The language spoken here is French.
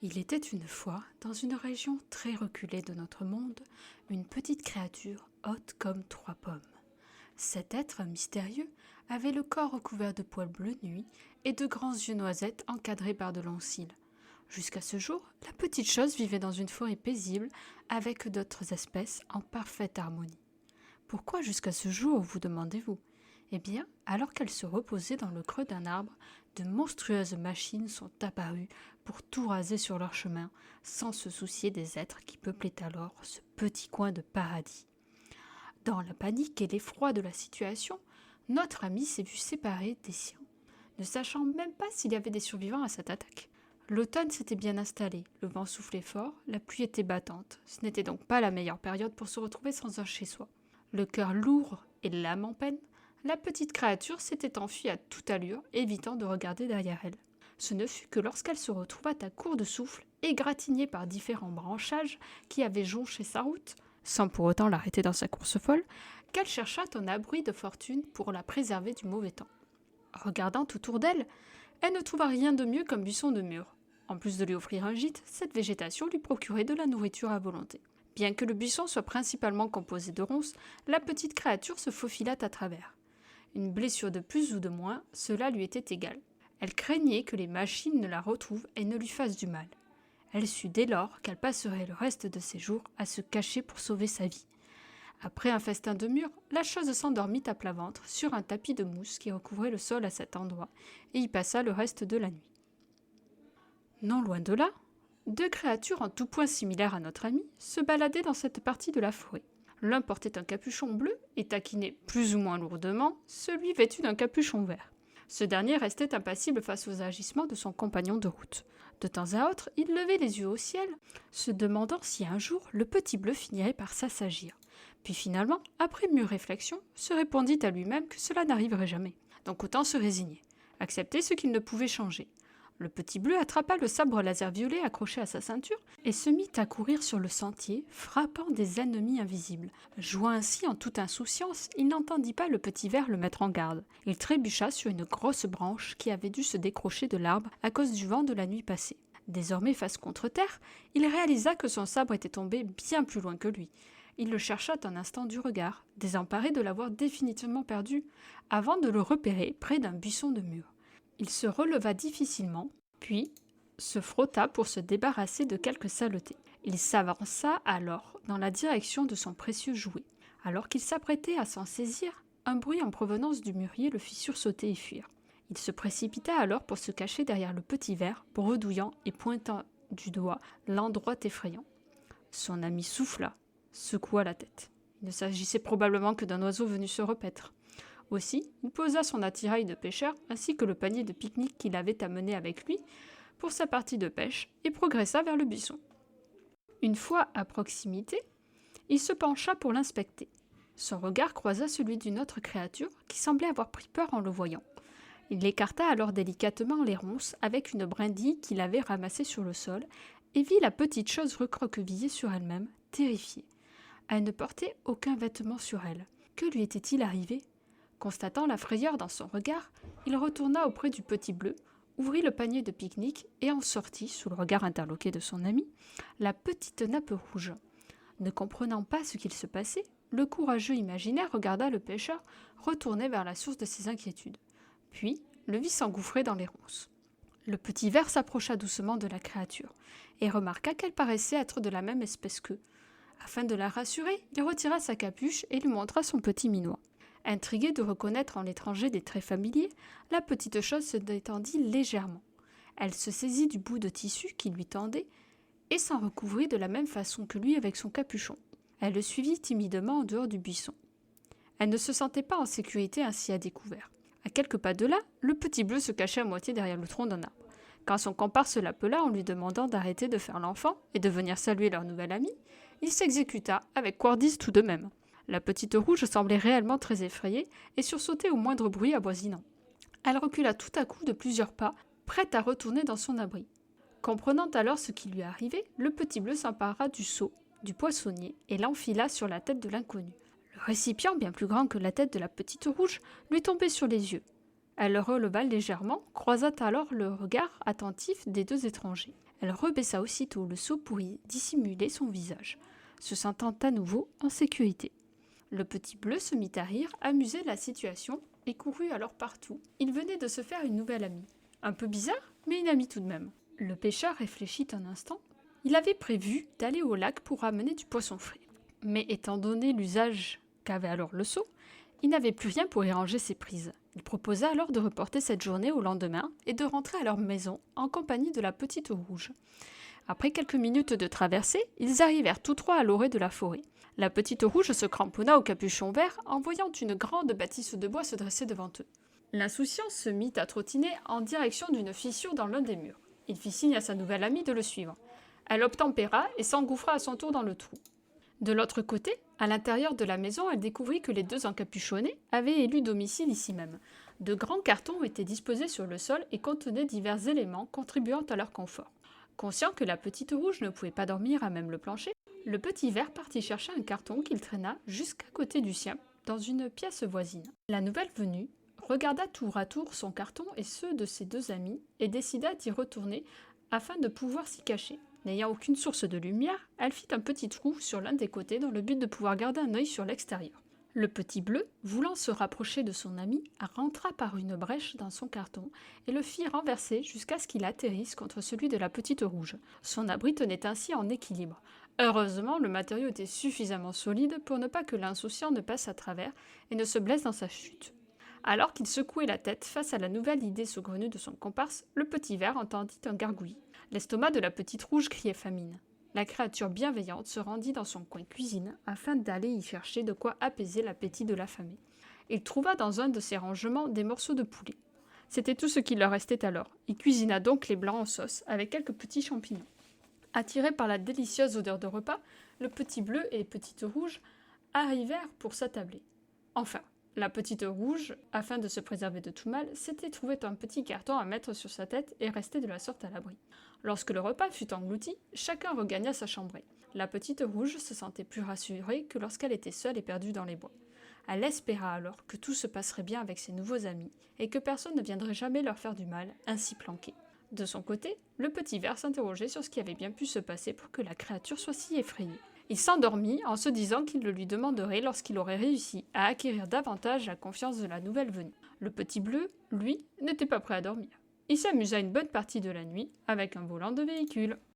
Il était une fois, dans une région très reculée de notre monde, une petite créature haute comme 3 pommes. Cet être mystérieux avait le corps recouvert de poils bleu nuit et de grands yeux noisettes encadrés par de longs cils. Jusqu'à ce jour, la petite chose vivait dans une forêt paisible avec d'autres espèces en parfaite harmonie. Pourquoi jusqu'à ce jour, vous demandez-vous? Eh bien, alors qu'elle se reposait dans le creux d'un arbre, de monstrueuses machines sont apparues pour tout raser sur leur chemin, sans se soucier des êtres qui peuplaient alors ce petit coin de paradis. Dans la panique et l'effroi de la situation, notre ami s'est vu séparé des siens, ne sachant même pas s'il y avait des survivants à cette attaque. L'automne s'était bien installé, le vent soufflait fort, la pluie était battante. Ce n'était donc pas la meilleure période pour se retrouver sans un chez-soi. Le cœur lourd et l'âme en peine, la petite créature s'était enfuie à toute allure, évitant de regarder derrière elle. Ce ne fut que lorsqu'elle se retrouva à court de souffle, égratignée par différents branchages qui avaient jonché sa route, sans pour autant l'arrêter dans sa course folle, qu'elle chercha un abri de fortune pour la préserver du mauvais temps. Regardant autour d'elle, elle ne trouva rien de mieux qu'un buisson de mûre. En plus de lui offrir un gîte, cette végétation lui procurait de la nourriture à volonté. Bien que le buisson soit principalement composé de ronces, la petite créature se faufila à travers. Une blessure de plus ou de moins, cela lui était égal. Elle craignait que les machines ne la retrouvent et ne lui fassent du mal. Elle sut dès lors qu'elle passerait le reste de ses jours à se cacher pour sauver sa vie. Après un festin de mûres, la chose s'endormit à plat ventre sur un tapis de mousse qui recouvrait le sol à cet endroit et y passa le reste de la nuit. Non loin de là, 2 créatures en tout point similaires à notre ami se baladaient dans cette partie de la forêt. L'un portait un capuchon bleu et taquinait plus ou moins lourdement celui vêtu d'un capuchon vert. Ce dernier restait impassible face aux agissements de son compagnon de route. De temps à autre, il levait les yeux au ciel, se demandant si un jour le petit bleu finirait par s'assagir. Puis finalement, après mûre réflexion, se répondit à lui-même que cela n'arriverait jamais. Donc autant se résigner, accepter ce qu'il ne pouvait changer. Le petit bleu attrapa le sabre laser violet accroché à sa ceinture et se mit à courir sur le sentier, frappant des ennemis invisibles. Jouant ainsi en toute insouciance, il n'entendit pas le petit vert le mettre en garde. Il trébucha sur une grosse branche qui avait dû se décrocher de l'arbre à cause du vent de la nuit passée. Désormais face contre terre, il réalisa que son sabre était tombé bien plus loin que lui. Il le chercha un instant du regard, désemparé de l'avoir définitivement perdu, avant de le repérer près d'un buisson de mûres. Il se releva difficilement, puis se frotta pour se débarrasser de quelques saletés. Il s'avança alors dans la direction de son précieux jouet. Alors qu'il s'apprêtait à s'en saisir, un bruit en provenance du mûrier le fit sursauter et fuir. Il se précipita alors pour se cacher derrière le petit ver, bredouillant et pointant du doigt l'endroit effrayant. Son ami souffla, secoua la tête. Il ne s'agissait probablement que d'un oiseau venu se repaître. Aussi, il posa son attirail de pêcheur ainsi que le panier de pique-nique qu'il avait amené avec lui pour sa partie de pêche et progressa vers le buisson. Une fois à proximité, il se pencha pour l'inspecter. Son regard croisa celui d'une autre créature qui semblait avoir pris peur en le voyant. Il écarta alors délicatement les ronces avec une brindille qu'il avait ramassée sur le sol et vit la petite chose recroquevillée sur elle-même, terrifiée. Elle ne portait aucun vêtement sur elle. Que lui était-il arrivé ? Constatant la frayeur dans son regard, il retourna auprès du petit bleu, ouvrit le panier de pique-nique et en sortit, sous le regard interloqué de son ami, la petite nappe rouge. Ne comprenant pas ce qu'il se passait, le courageux imaginaire regarda le pêcheur retourner vers la source de ses inquiétudes. Puis, le vit s'engouffrer dans les ronces. Le petit ver s'approcha doucement de la créature et remarqua qu'elle paraissait être de la même espèce qu'eux. Afin de la rassurer, il retira sa capuche et lui montra son petit minois. Intriguée de reconnaître en l'étranger des traits familiers, la petite chose se détendit légèrement. Elle se saisit du bout de tissu qui lui tendait et s'en recouvrit de la même façon que lui avec son capuchon. Elle le suivit timidement en dehors du buisson. Elle ne se sentait pas en sécurité ainsi à découvert. À quelques pas de là, le petit bleu se cachait à moitié derrière le tronc d'un arbre. Quand son comparse l'appela en lui demandant d'arrêter de faire l'enfant et de venir saluer leur nouvel ami, il s'exécuta avec couardise tout de même. La petite rouge semblait réellement très effrayée et sursautait au moindre bruit avoisinant. Elle recula tout à coup de plusieurs pas, prête à retourner dans son abri. Comprenant alors ce qui lui arrivait, le petit bleu s'empara du seau, du poissonnier, et l'enfila sur la tête de l'inconnu. Le récipient, bien plus grand que la tête de la petite rouge, lui tombait sur les yeux. Elle le releva légèrement, croisa alors le regard attentif des 2 étrangers. Elle rebaissa aussitôt le seau pour y dissimuler son visage, se sentant à nouveau en sécurité. Le petit bleu se mit à rire, amusé de la situation, et courut alors partout. Il venait de se faire une nouvelle amie. Un peu bizarre, mais une amie tout de même. Le pêcheur réfléchit un instant. Il avait prévu d'aller au lac pour ramener du poisson frais. Mais étant donné l'usage qu'avait alors le seau, il n'avait plus rien pour y ranger ses prises. Il proposa alors de reporter cette journée au lendemain et de rentrer à leur maison en compagnie de la petite rouge. Après quelques minutes de traversée, ils arrivèrent tous trois à l'orée de la forêt. La petite rouge se cramponna au capuchon vert en voyant une grande bâtisse de bois se dresser devant eux. L'insouciant se mit à trottiner en direction d'une fissure dans l'un des murs. Il fit signe à sa nouvelle amie de le suivre. Elle obtempéra et s'engouffra à son tour dans le trou. De l'autre côté, à l'intérieur de la maison, elle découvrit que les deux encapuchonnés avaient élu domicile ici même. De grands cartons étaient disposés sur le sol et contenaient divers éléments contribuant à leur confort. Conscient que la petite rouge ne pouvait pas dormir à même le plancher, le petit vert partit chercher un carton qu'il traîna jusqu'à côté du sien, dans une pièce voisine. La nouvelle venue regarda tour à tour son carton et ceux de ses deux amis et décida d'y retourner afin de pouvoir s'y cacher. N'ayant aucune source de lumière, elle fit un petit trou sur l'un des côtés dans le but de pouvoir garder un œil sur l'extérieur. Le petit bleu, voulant se rapprocher de son ami, rentra par une brèche dans son carton et le fit renverser jusqu'à ce qu'il atterrisse contre celui de la petite rouge. Son abri tenait ainsi en équilibre. Heureusement, le matériau était suffisamment solide pour ne pas que l'insouciant ne passe à travers et ne se blesse dans sa chute. Alors qu'il secouait la tête face à la nouvelle idée saugrenue de son comparse, le petit vert entendit un gargouillis. L'estomac de la petite rouge criait famine. La créature bienveillante se rendit dans son coin cuisine afin d'aller y chercher de quoi apaiser l'appétit de l'affamé. Il trouva dans un de ses rangements des morceaux de poulet. C'était tout ce qu'il leur restait alors. Il cuisina donc les blancs en sauce avec quelques petits champignons. Attirés par la délicieuse odeur de repas, le petit bleu et les petites rouges arrivèrent pour s'attabler. Enfin, la petite rouge, afin de se préserver de tout mal, s'était trouvé un petit carton à mettre sur sa tête et restait de la sorte à l'abri. Lorsque le repas fut englouti, chacun regagna sa chambrée. La petite rouge se sentait plus rassurée que lorsqu'elle était seule et perdue dans les bois. Elle espéra alors que tout se passerait bien avec ses nouveaux amis et que personne ne viendrait jamais leur faire du mal, ainsi planqués. De son côté, le petit vert s'interrogeait sur ce qui avait bien pu se passer pour que la créature soit si effrayée. Il s'endormit en se disant qu'il le lui demanderait lorsqu'il aurait réussi à acquérir davantage la confiance de la nouvelle venue. Le petit bleu, lui, n'était pas prêt à dormir. Il s'amusa une bonne partie de la nuit avec un volant de véhicule.